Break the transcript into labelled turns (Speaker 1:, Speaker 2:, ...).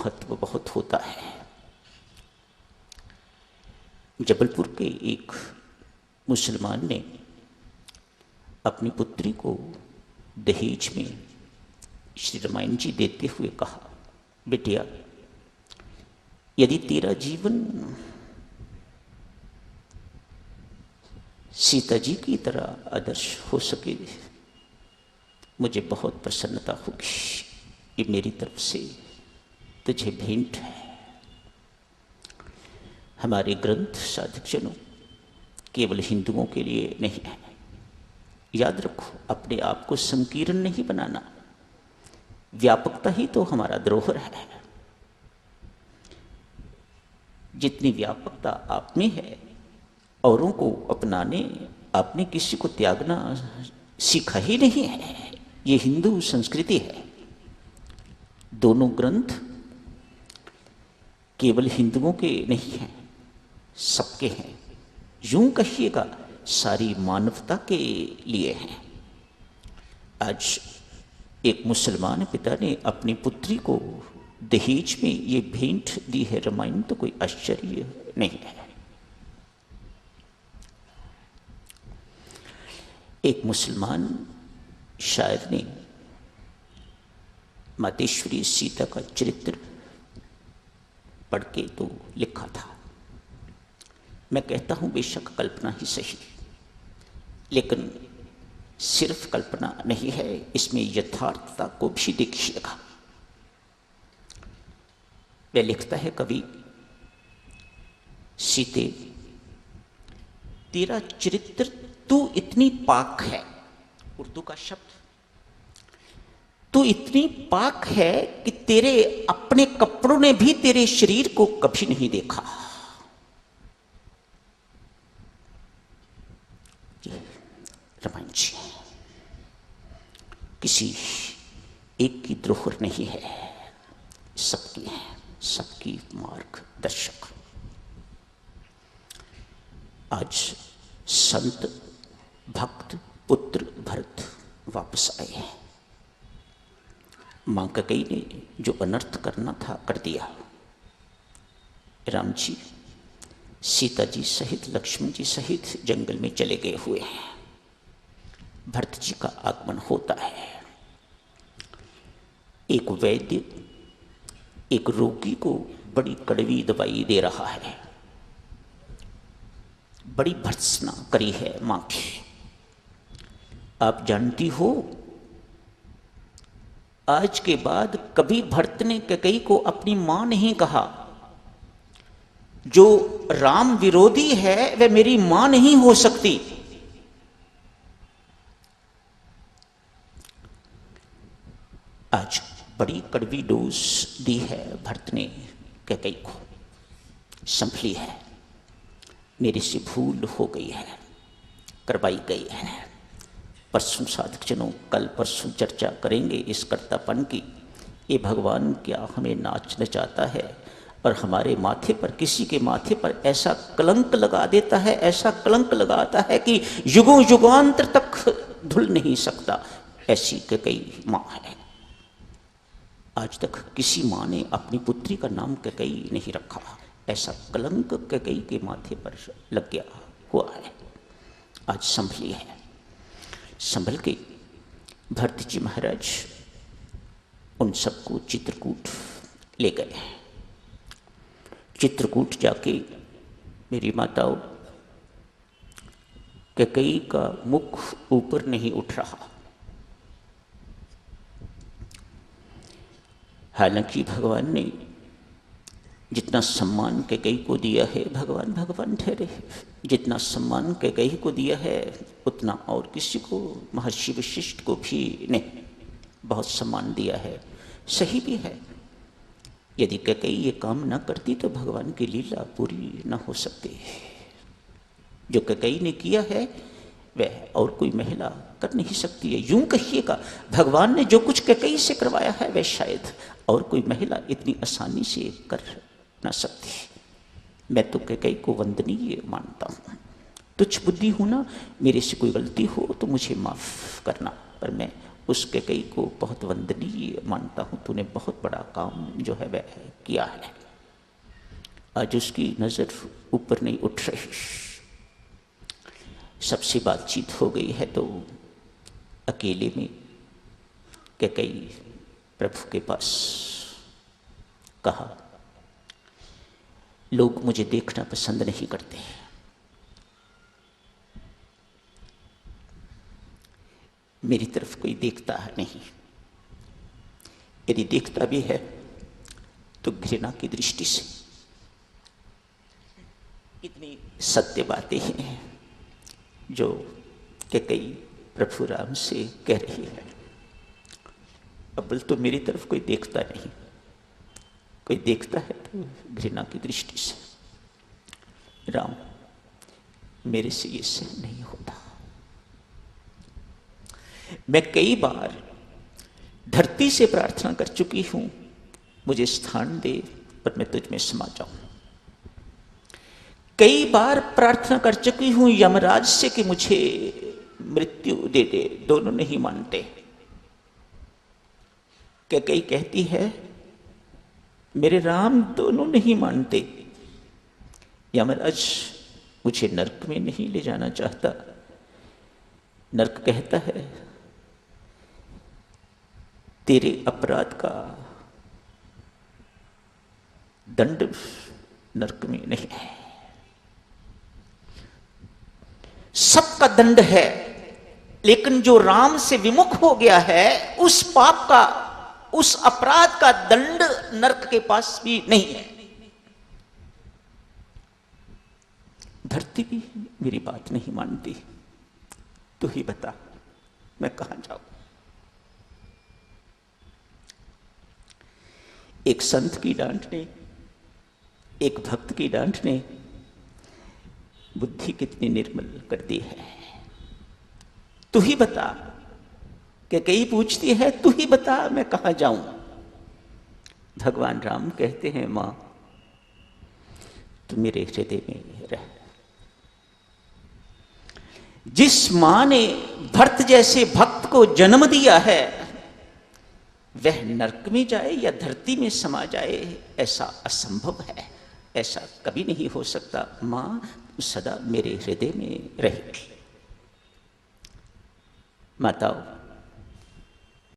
Speaker 1: महत्व बहुत होता है। जबलपुर के एक मुसलमान ने अपनी पुत्री को दहेज में श्री रामायण जी देते हुए कहा, बेटिया, यदि तेरा जीवन सीता जी की तरह आदर्श हो सके, मुझे बहुत प्रसन्नता होगी। ये मेरी तरफ से तुझे भेंट है। हमारे ग्रंथ साधकजनों केवल हिंदुओं के लिए नहीं है। याद रखो, अपने आप को संकीर्ण नहीं बनाना। व्यापकता ही तो हमारा धरोहर है। जितनी व्यापकता आप में है, औरों को अपनाने, आपने किसी को त्यागना सीखा ही नहीं है। ये हिंदू संस्कृति है। दोनों ग्रंथ केवल हिंदुओं के नहीं हैं, सबके हैं। यूं कहिएगा सारी मानवता के लिए हैं। आज एक मुसलमान पिता ने अपनी पुत्री को दहेज में ये भेंट दी है रामायण, तो कोई आश्चर्य नहीं है। एक मुसलमान शायर ने मातेश्वरी सीता का चरित्र पढ़ के तो लिखा था। मैं कहता हूं बेशक कल्पना ही सही, लेकिन सिर्फ कल्पना नहीं है, इसमें यथार्थता को भी देखिएगा। वह लिखता है कवि, सीते तेरा चरित्र तू इतनी पाक है, उर्दू का शब्द, तू इतनी पाक है कि तेरे अपने कपड़ों ने भी तेरे शरीर को कभी नहीं देखा। रामायण जी किसी एक की धरोहर नहीं है, सबकी है, सबकी मार्गदर्शक। आज संत भक्त पुत्र भरत वापस आए हैं। मां कैकेयी ने जो अनर्थ करना था कर दिया। राम जी सीता जी सहित लक्ष्मण जी सहित जंगल में चले गए हुए हैं। भरत जी का आगमन होता है। एक वैद्य एक रोगी को बड़ी कड़वी दवाई दे रहा है। बड़ी भर्त्सना करी है मां की। आप जानती हो, आज के बाद कभी भरत ने कैकेयी को अपनी मां नहीं कहा। जो राम विरोधी है वह मेरी मां नहीं हो सकती। आज बड़ी कड़वी डोज दी है भरत ने कैकेयी को। संभली है, मेरे से भूल हो गई है, करवाई गई है। परसों साधकजनों कल परसों चर्चा करेंगे इस कर्तापन की। ये भगवान क्या हमें नाच नचाता है और हमारे माथे पर, किसी के माथे पर ऐसा कलंक लगा देता है, ऐसा कलंक लगाता है कि युगों युगांतर तक धुल नहीं सकता। ऐसी कैकेयी मां है। आज तक किसी मां ने अपनी पुत्री का नाम कैकेयी नहीं रखा। ऐसा कलंक कैकेयी के माथे पर लग गया हुआ है। आज संभली है। संभल के भरत जी महाराज उन सबको चित्रकूट ले गए। चित्रकूट जाके मेरी माताओं, कैकेयी का मुख ऊपर नहीं उठ रहा। हालांकि भगवान ने जितना सम्मान कैकेयी को दिया है, भगवान भगवान ठहरे। जितना सम्मान कैकेयी को दिया है उतना और किसी को, महर्षि वशिष्ठ को भी नहीं बहुत सम्मान दिया है। सही भी है। यदि कैकेयी ये काम न करती तो भगवान की लीला पूरी न हो सकती। जो कैकेयी ने किया है वह और कोई महिला कर नहीं सकती है। यूं कहिएगा, भगवान ने जो कुछ कैकेयी से करवाया है वह शायद और कोई महिला इतनी आसानी से कर न सकती। मैं तो कैकेयी को वंदनीय मानता हूँ। तुच्छ बुद्धि हूँ ना, मेरे से कोई गलती हो तो मुझे माफ़ करना, पर मैं उस कैकेयी को बहुत वंदनीय मानता हूँ। तूने बहुत बड़ा काम जो है वह किया है। आज उसकी नज़र ऊपर नहीं उठ रही। सबसे बातचीत हो गई है तो अकेले में कैकेयी प्रभु के पास कहा, लोग मुझे देखना पसंद नहीं करते, मेरी तरफ कोई देखता है नहीं, यदि देखता भी है तो घृणा की दृष्टि से। इतनी सत्य बातें हैं जो कैकेयी प्रभु राम से कह रही है। अव्वल तो मेरी तरफ कोई देखता नहीं, कोई देखता है तो घृणा की दृष्टि से। राम, मेरे से ये सहन नहीं होता। मैं कई बार धरती से प्रार्थना कर चुकी हूं, मुझे स्थान दे और मैं तुझ में समा जाऊं। कई बार प्रार्थना कर चुकी हूं यमराज से कि मुझे मृत्यु दे दे, दोनों नहीं मानते। कैकेयी कहती है, मेरे राम दोनों नहीं मानते। यमराज मुझे नरक में नहीं ले जाना चाहता। नरक कहता है, तेरे अपराध का दंड नरक में नहीं है, सबका दंड है, लेकिन जो राम से विमुख हो गया है उस पाप का, उस अपराध का दंड नरक के पास भी नहीं है। धरती भी मेरी बात नहीं मानती। तू ही बता मैं कहां जाऊं। एक संत की डांट ने, एक भक्त की डांट ने बुद्धि कितनी निर्मल कर दी है। तू ही बता, कैकेयी पूछती है, तू ही बता मैं कहां जाऊं। भगवान राम कहते हैं, मां तू मेरे हृदय में रह। जिस मां ने भरत जैसे भक्त को जन्म दिया है वह नरक में जाए या धरती में समा जाए ऐसा असंभव है, ऐसा कभी नहीं हो सकता। मां सदा मेरे हृदय में रहेगी। माताओं,